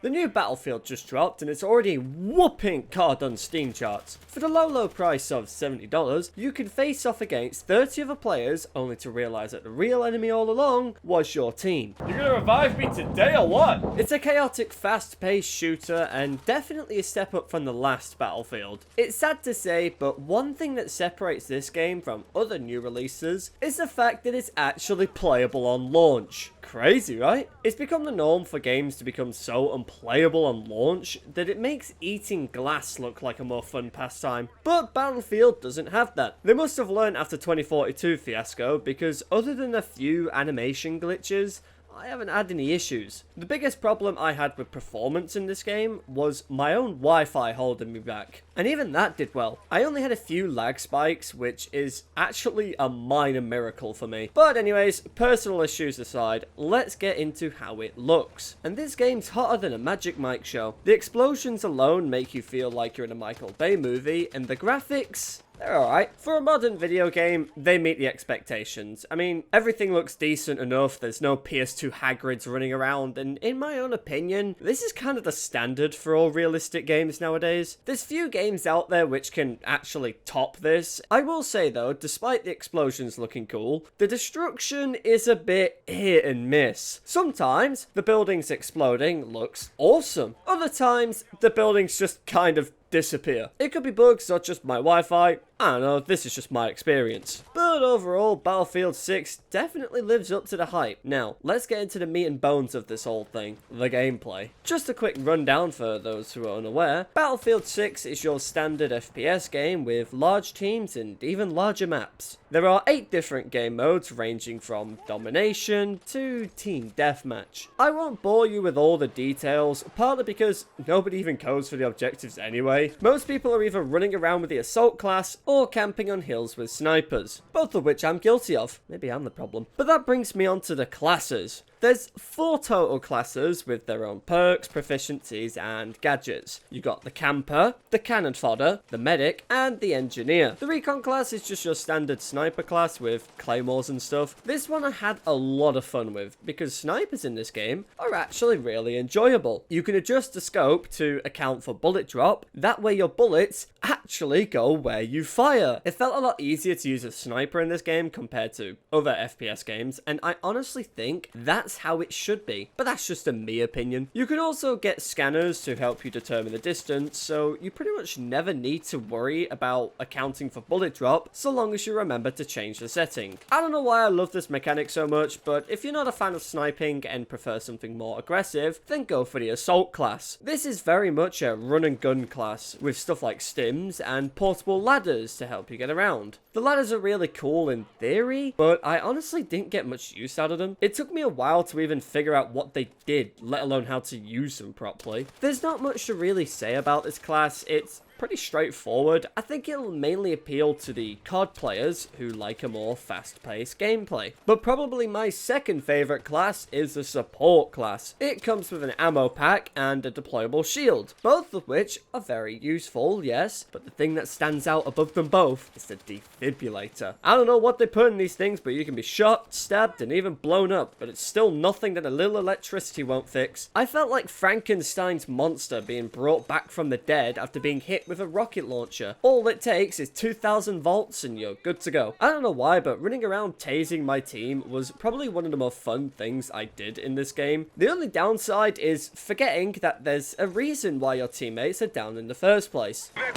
The new Battlefield just dropped and it's already whooping God on Steam charts. For the low price of $70, you can face off against 30 other players only to realise that the real enemy all along was your team. You're gonna revive me today or what? It's a chaotic, fast-paced shooter and definitely a step up from the last Battlefield. It's sad to say, but one thing that separates this game from other new releases is the fact that it's actually playable on launch. Crazy, right? It's become the norm for games to become so unplayable on launch that it makes eating glass look like a more fun pastime. But Battlefield doesn't have that. They must have learned after 2042 fiasco, because other than a few animation glitches, I haven't had any issues. The biggest problem I had with performance in this game was my own Wi-Fi holding me back. And even that did well. I only had a few lag spikes, which is actually a minor miracle for me. But anyways, personal issues aside, let's get into how it looks. And this game's hotter than a Magic Mike show. The explosions alone make you feel like you're in a Michael Bay movie, and the graphics, they're alright. For a modern video game, they meet the expectations. I mean, everything looks decent enough, there's no PS2 Hagrids running around, and in my own opinion, this is kind of the standard for all realistic games nowadays. There's few games out there which can actually top this. I will say though, despite the explosions looking cool, the destruction is a bit hit and miss. Sometimes, the buildings exploding looks awesome. Other times, the buildings just kind of disappear. It could be bugs or just my Wi-Fi. I don't know, this is just my experience. But overall, Battlefield 6 definitely lives up to the hype. Now, let's get into the meat and bones of this whole thing, the gameplay. Just a quick rundown for those who are unaware, Battlefield 6 is your standard FPS game with large teams and even larger maps. There are 8 different game modes ranging from domination to team deathmatch. I won't bore you with all the details, partly because nobody even codes for the objectives anyway. Most people are either running around with the assault class or camping on hills with snipers, both of which I'm guilty of. Maybe I'm the problem. But that brings me on to the classes. There's 4 total classes with their own perks, proficiencies, and gadgets. You got the camper, the cannon fodder, the medic, and the engineer. The recon class is just your standard sniper class with claymores and stuff. This one I had a lot of fun with, because snipers in this game are actually really enjoyable. You can adjust the scope to account for bullet drop, that way your bullets actually go where you fire. It felt a lot easier to use a sniper in this game compared to other FPS games, and I honestly think that's how it should be, but that's just a me opinion. You can also get scanners to help you determine the distance, so you pretty much never need to worry about accounting for bullet drop, so long as you remember to change the setting. I don't know why I love this mechanic so much, but if you're not a fan of sniping and prefer something more aggressive, then go for the assault class. This is very much a run and gun class, with stuff like stims and portable ladders to help you get around. The ladders are really cool in theory, but I honestly didn't get much use out of them. It took me a while to even figure out what they did, let alone how to use them properly. There's not much to really say about this class. It's pretty straightforward. I think it'll mainly appeal to the COD players who like a more fast-paced gameplay. But probably my second favorite class is the support class. It comes with an ammo pack and a deployable shield, both of which are very useful, yes, but the thing that stands out above them both is the defibrillator. I don't know what they put in these things, but you can be shot, stabbed, and even blown up, but it's still nothing that a little electricity won't fix. I felt like Frankenstein's monster being brought back from the dead after being hit with a rocket launcher. All it takes is 2,000 volts and you're good to go. I don't know why, but running around tasing my team was probably one of the more fun things I did in this game. The only downside is forgetting that there's a reason why your teammates are down in the first place. I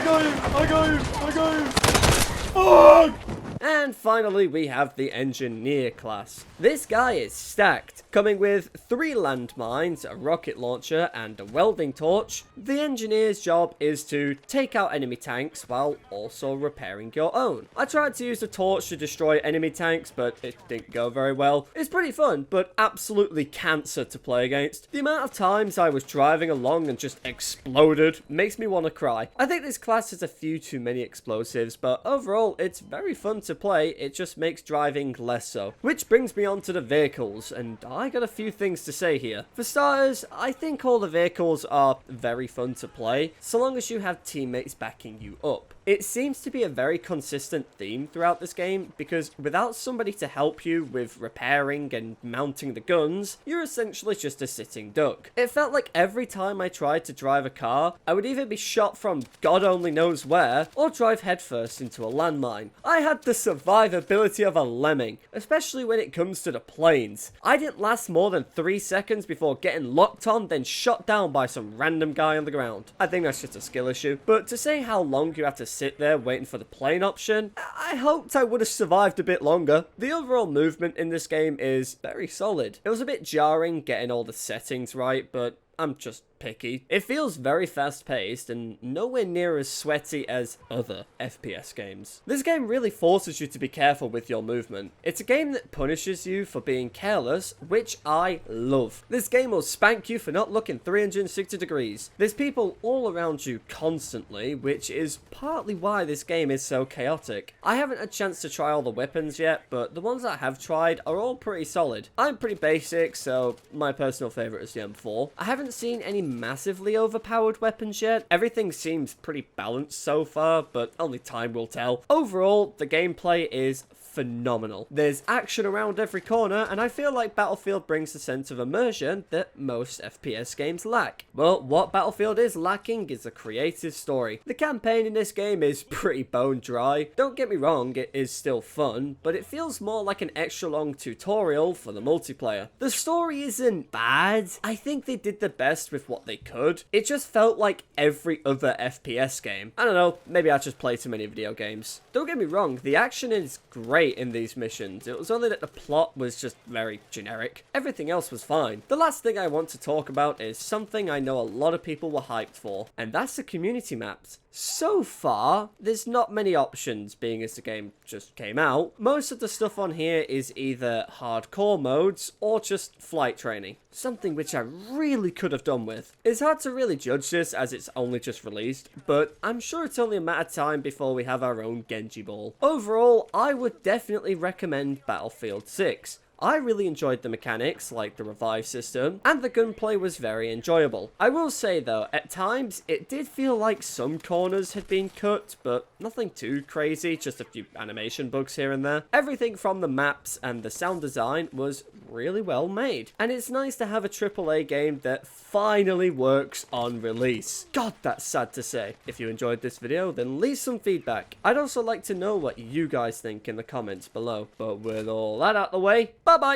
got him! Fuck! And finally, we have the engineer class. This guy is stacked, coming with 3 landmines, a rocket launcher, and a welding torch. The engineer's job is to take out enemy tanks while also repairing your own. I tried to use the torch to destroy enemy tanks, but it didn't go very well. It's pretty fun, but absolutely cancer to play against. The amount of times I was driving along and just exploded makes me want to cry. I think this class has a few too many explosives, but overall, it's very fun to play. It just makes driving less so. Which brings me on to the vehicles, and I got a few things to say here. For starters, I think all the vehicles are very fun to play, so long as you have teammates backing you up. It seems to be a very consistent theme throughout this game, because without somebody to help you with repairing and mounting the guns, you're essentially just a sitting duck. It felt like every time I tried to drive a car, I would either be shot from God only knows where, or drive headfirst into a landmine. I had the survivability of a lemming, especially when it comes to the planes. I didn't last more than 3 seconds before getting locked on, then shot down by some random guy on the ground. I think that's just a skill issue. But to say how long you have to sit there waiting for the plane option, I hoped I would have survived a bit longer. The overall movement in this game is very solid. It was a bit jarring getting all the settings right, but I'm just picky. It feels very fast paced and nowhere near as sweaty as other FPS games. This game really forces you to be careful with your movement. It's a game that punishes you for being careless, which I love. This game will spank you for not looking 360 degrees. There's people all around you constantly, which is partly why this game is so chaotic. I haven't had a chance to try all the weapons yet, but the ones I have tried are all pretty solid. I'm pretty basic, so my personal favourite is the M4. I haven't seen any massively overpowered weapons yet. Everything seems pretty balanced so far, but only time will tell. Overall, the gameplay is phenomenal. There's action around every corner, and I feel like Battlefield brings a sense of immersion that most FPS games lack. Well, what Battlefield is lacking is a creative story. The campaign in this game is pretty bone dry. Don't get me wrong, it is still fun, but it feels more like an extra long tutorial for the multiplayer. The story isn't bad. I think they did the best with what they could. It just felt like every other FPS game. I don't know, maybe I just play too many video games. Don't get me wrong, the action is great in these missions. It was only that the plot was just very generic. Everything else was fine. The last thing I want to talk about is something I know a lot of people were hyped for, and that's the community maps. So far, there's not many options, being as the game just came out. Most of the stuff on here is either hardcore modes or just flight training, something which I really could have done with. It's hard to really judge this as it's only just released, but I'm sure it's only a matter of time before we have our own Genji Ball. Overall, I would definitely recommend Battlefield 6. I really enjoyed the mechanics, like the revive system, and the gunplay was very enjoyable. I will say though, at times, it did feel like some corners had been cut, but nothing too crazy, just a few animation bugs here and there. Everything from the maps and the sound design was really well made, and it's nice to have a AAA game that finally works on release. God, that's sad to say. If you enjoyed this video, then leave some feedback. I'd also like to know what you guys think in the comments below. But with all that out the way, bye-bye!